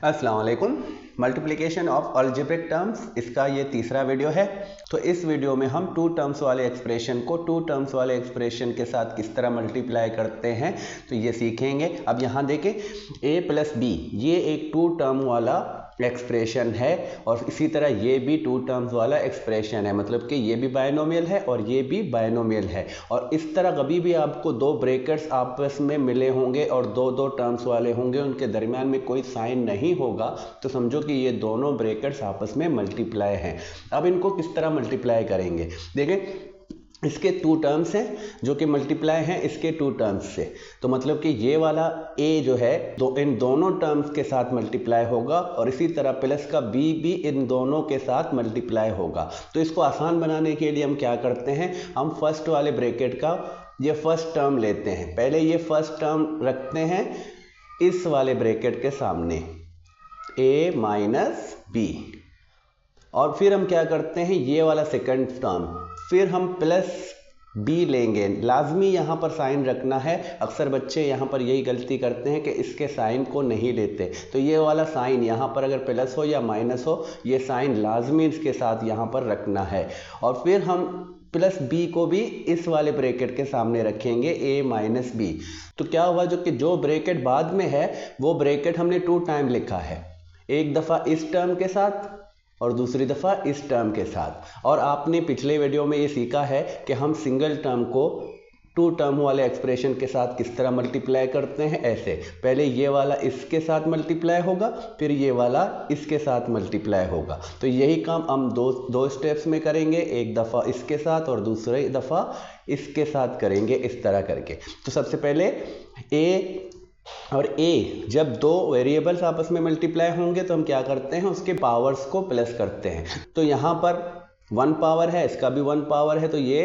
अस्सलाम वालेकुम। Multiplication of algebraic terms, इसका ये तीसरा वीडियो है। तो इस वीडियो में हम टू टर्म्स वाले एक्सप्रेशन को टू टर्म्स वाले एक्सप्रेशन के साथ किस तरह मल्टीप्लाई करते हैं तो ये सीखेंगे। अब यहाँ देखें a प्लस बी, ये एक टू टर्म वाला एक्सप्रेशन है और इसी तरह ये भी टू टर्म्स वाला एक्सप्रेशन है, मतलब कि ये भी बायनोमियल है और ये भी बायनोमियल है। और इस तरह कभी भी आपको दो ब्रैकेट्स आपस में मिले होंगे और दो दो टर्म्स वाले होंगे, उनके दरमियान में कोई साइन नहीं होगा, तो समझो कि ये दोनों ब्रैकेट्स आपस में मल्टीप्लाई हैं। अब इनको किस तरह मल्टीप्लाई करेंगे, देखें इसके टू टर्म्स हैं जो कि मल्टीप्लाई हैं इसके टू टर्म्स से, तो मतलब कि ये वाला a जो है इन दोनों टर्म्स के साथ मल्टीप्लाई होगा और इसी तरह प्लस का b भी इन दोनों के साथ मल्टीप्लाई होगा। तो इसको आसान बनाने के लिए हम क्या करते हैं, हम फर्स्ट वाले ब्रैकेट का ये फर्स्ट टर्म लेते हैं। पहले ये फर्स्ट टर्म रखते हैं इस वाले ब्रैकेट के सामने a माइनस बी, और फिर हम क्या करते हैं ये वाला सेकंड टर्म, फिर हम प्लस बी लेंगे। लाजमी यहाँ पर साइन रखना है, अक्सर बच्चे यहाँ पर यही गलती करते हैं कि इसके साइन को नहीं लेते। तो ये वाला साइन यहाँ पर अगर प्लस हो या माइनस हो, ये साइन लाजमी इसके साथ यहाँ पर रखना है। और फिर हम प्लस बी को भी इस वाले ब्रैकेट के सामने रखेंगे a माइनस बी। तो क्या हुआ, जो ब्रैकेट बाद में है वो ब्रैकेट हमने टू टाइम लिखा है, एक दफ़ा इस टर्म के साथ और दूसरी दफ़ा इस टर्म के साथ। और आपने पिछले वीडियो में ये सीखा है कि हम सिंगल टर्म को टू टर्म वाले एक्सप्रेशन के साथ किस तरह मल्टीप्लाई करते हैं। ऐसे पहले ये वाला इसके साथ मल्टीप्लाई होगा, फिर ये वाला इसके साथ मल्टीप्लाई होगा। तो यही काम हम दो स्टेप्स में करेंगे, एक दफ़ा इसके साथ और दूसरी दफ़ा इसके साथ करेंगे, इस तरह करके। तो सबसे पहले a और a, जब दो वेरिएबल्स आपस में मल्टीप्लाई होंगे तो हम क्या करते हैं, उसके पावर्स को प्लस करते हैं। तो यहाँ पर 1 पावर है, इसका भी 1 पावर है, तो ये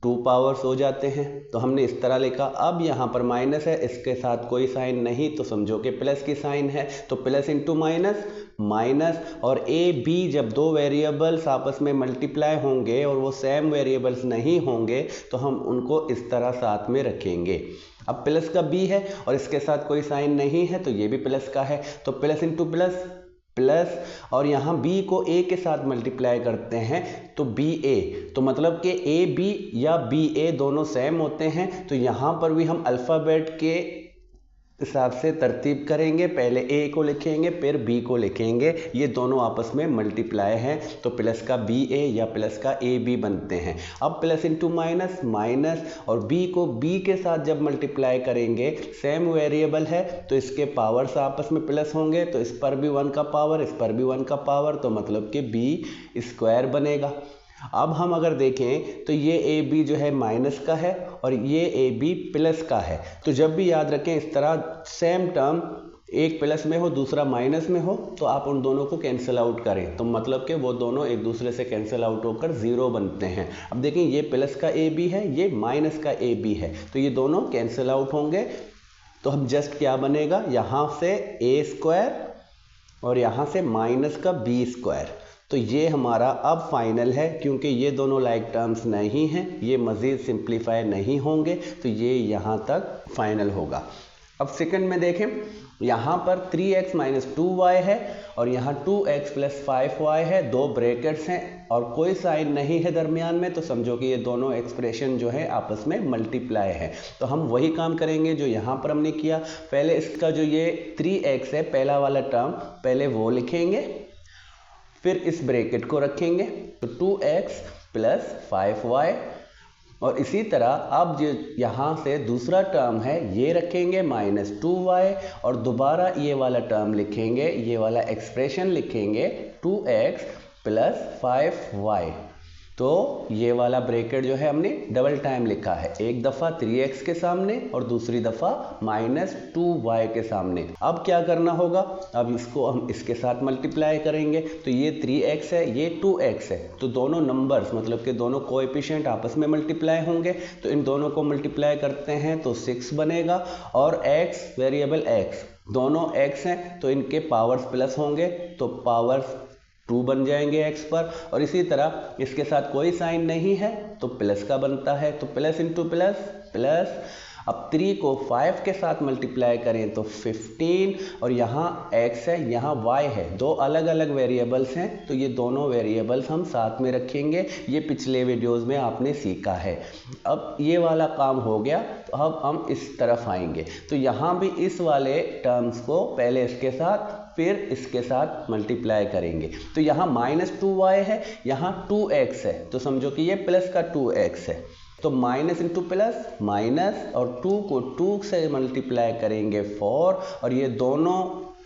2 पावर्स हो जाते हैं। तो हमने इस तरह लिखा। अब यहाँ पर माइनस है, इसके साथ कोई साइन नहीं, तो समझो कि प्लस की साइन है, तो प्लस इंटू माइनस माइनस। और a b, जब दो वेरिएबल्स आपस में मल्टीप्लाई होंगे और वो सेम वेरिएबल्स नहीं होंगे तो हम उनको इस तरह साथ में रखेंगे। अब प्लस का b है और इसके साथ कोई साइन नहीं है, तो ये भी प्लस का है, तो प्लस इंटू प्लस प्लस। और यहाँ b को a के साथ मल्टीप्लाई करते हैं तो ba, तो मतलब कि a b या b a दोनों सेम होते हैं। तो यहाँ पर भी हम अल्फ़ाबेट के हिसाब से तरतीब करेंगे, पहले a को लिखेंगे फिर b को लिखेंगे, ये दोनों आपस में मल्टीप्लाई हैं, तो प्लस का ba या प्लस का ab बनते हैं। अब प्लस इंटू माइनस माइनस, और b को b के साथ जब मल्टीप्लाई करेंगे, सेम वेरिएबल है तो इसके पावर्स आपस में प्लस होंगे, तो इस पर भी 1 का पावर, इस पर भी 1 का पावर, तो मतलब कि b स्क्वायर बनेगा। अब हम अगर देखें तो ये ए बी जो है माइनस का है और ये ए बी प्लस का है। तो जब भी याद रखें इस तरह सेम टर्म एक प्लस में हो दूसरा माइनस में हो, तो आप उन दोनों को कैंसिल आउट करें, तो मतलब कि वो दोनों एक दूसरे से कैंसिल आउट होकर 0 बनते हैं। अब देखें ये प्लस का ए बी है, ये माइनस का ए बी है, तो ये दोनों कैंसिल आउट होंगे। तो हम जस्ट क्या बनेगा, यहाँ से ए स्क्वायर और यहाँ से माइनस का बी स्क्वायर। तो ये हमारा अब फाइनल है, क्योंकि ये दोनों लाइक टर्म्स नहीं हैं, ये मज़ीद सिंप्लीफाई नहीं होंगे, तो ये यहाँ तक फाइनल होगा। अब सेकंड में देखें, यहाँ पर 3x माइनस 2y है और यहाँ 2x प्लस 5y है, दो ब्रैकेट्स हैं और कोई साइन नहीं है दरमियान में, तो समझो कि ये दोनों एक्सप्रेशन जो है आपस में मल्टीप्लाई है। तो हम वही काम करेंगे जो यहाँ पर हमने किया। पहले इसका जो ये 3x है पहला वाला टर्म, पहले वो लिखेंगे, फिर इस ब्रैकेट को रखेंगे, तो 2x प्लस 5y। और इसी तरह अब जो यहाँ से दूसरा टर्म है ये रखेंगे माइनस 2y, और दोबारा ये वाला टर्म लिखेंगे, ये वाला एक्सप्रेशन लिखेंगे 2x प्लस 5y। तो ये वाला ब्रैकेट जो है हमने डबल टाइम लिखा है, एक दफ़ा 3x के सामने और दूसरी दफ़ा माइनस 2y के सामने। अब क्या करना होगा, अब इसको हम इसके साथ मल्टीप्लाई करेंगे, तो ये 3x है ये 2x है, तो दोनों नंबर्स मतलब कि दोनों कोएफिशिएंट आपस में मल्टीप्लाई होंगे, तो इन दोनों को मल्टीप्लाई करते हैं तो 6 बनेगा। और x वेरिएबल x, दोनों x हैं तो इनके पावर्स प्लस होंगे, तो पावर्स 2 बन जाएंगे x पर। और इसी तरह इसके साथ कोई साइन नहीं है तो प्लस का बनता है, तो प्लस इंटू प्लस प्लस। अब 3 को 5 के साथ मल्टीप्लाई करें तो 15, और यहाँ x है, यहाँ y है, दो अलग अलग वेरिएबल्स हैं, तो ये दोनों वेरिएबल्स हम साथ में रखेंगे। ये पिछले वीडियोस में आपने सीखा है। अब ये वाला काम हो गया, तो अब हम इस तरफ आएंगे। तो यहाँ भी इस वाले टर्म्स को पहले इसके साथ फिर इसके साथ मल्टीप्लाई करेंगे। तो यहाँ -2y है, यहाँ 2x है, तो समझो कि ये प्लस का 2x है। तो माइनस इंटू प्लस माइनस, और 2 को 2 से मल्टीप्लाई करेंगे 4, और ये दोनों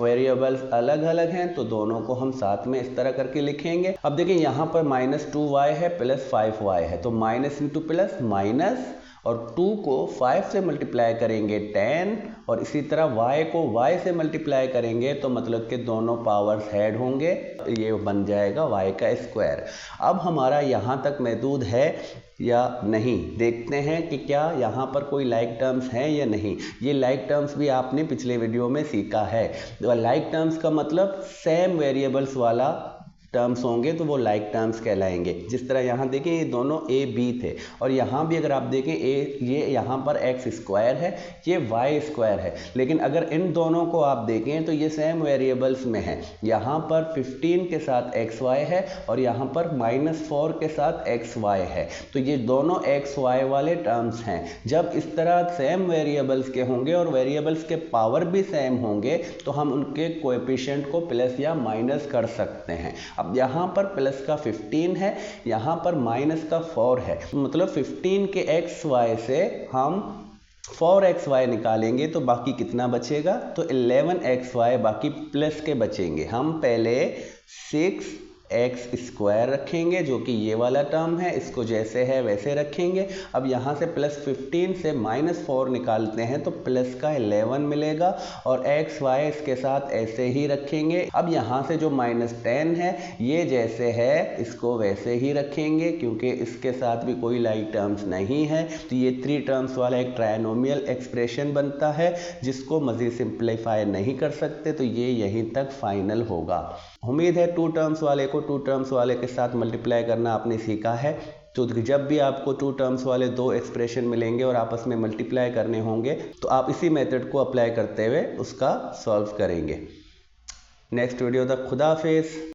वेरिएबल्स अलग अलग हैं, तो दोनों को हम साथ में इस तरह करके लिखेंगे। अब देखिए यहाँ पर -2y है प्लस 5y है, तो माइनस इंटू प्लस माइनस, और 2 को 5 से मल्टीप्लाई करेंगे 10, और इसी तरह y को y से मल्टीप्लाई करेंगे, तो मतलब कि दोनों पावर्स ऐड होंगे, ये बन जाएगा y का स्क्वायर। अब हमारा यहाँ तक महदूद है या नहीं, देखते हैं कि क्या यहाँ पर कोई लाइक टर्म्स हैं या नहीं। ये लाइक टर्म्स भी आपने पिछले वीडियो में सीखा है। तो लाइक टर्म्स का मतलब सेम वेरिएबल्स वाला टर्म्स होंगे, तो वो लाइक टर्म्स कहलाएंगे। जिस तरह यहाँ देखें ये दोनों a b थे, और यहाँ भी अगर आप देखें ये यहाँ पर x स्क्वायर है, ये y स्क्वायर है, लेकिन अगर इन दोनों को आप देखें तो ये सेम वेरिएबल्स में है। यहाँ पर 15 के साथ xy है, और यहाँ पर -4 के साथ xy है, तो ये दोनों xy वाले टर्म्स हैं। जब इस तरह सेम वेरिएबल्स के होंगे और वेरिएबल्स के पावर भी सेम होंगे, तो हम उनके कोएफिशिएंट को प्लस या माइनस कर सकते हैं। अब यहाँ पर प्लस का 15 है, यहाँ पर माइनस का 4 है, मतलब 15 के xy से हम 4xy निकालेंगे, तो बाकी कितना बचेगा, तो 11xy बाकी प्लस के बचेंगे। हम पहले 6x स्क्वायर रखेंगे, जो कि ये वाला टर्म है, इसको जैसे है वैसे रखेंगे। अब यहाँ से +15 से -4 निकालते हैं, तो प्लस का 11 मिलेगा, और xy इसके साथ ऐसे ही रखेंगे। अब यहाँ से जो -10 है, ये जैसे है इसको वैसे ही रखेंगे, क्योंकि इसके साथ भी कोई लाइक टर्म्स नहीं है। तो ये 3 टर्म्स वाला एक ट्रायनोमियल एक्सप्रेशन बनता है, जिसको मज़ीद सिंप्लीफाई नहीं कर सकते, तो ये यहीं तक फाइनल होगा। उम्मीद है 2 टर्म्स वाले को 2 टर्म्स वाले के साथ मल्टीप्लाई करना आपने सीखा है। तो जब भी आपको 2 टर्म्स वाले 2 एक्सप्रेशन मिलेंगे और आपस में मल्टीप्लाई करने होंगे, तो आप इसी मेथड को अप्लाई करते हुए उसका सॉल्व करेंगे। नेक्स्ट वीडियो तक खुदा हाफिज़।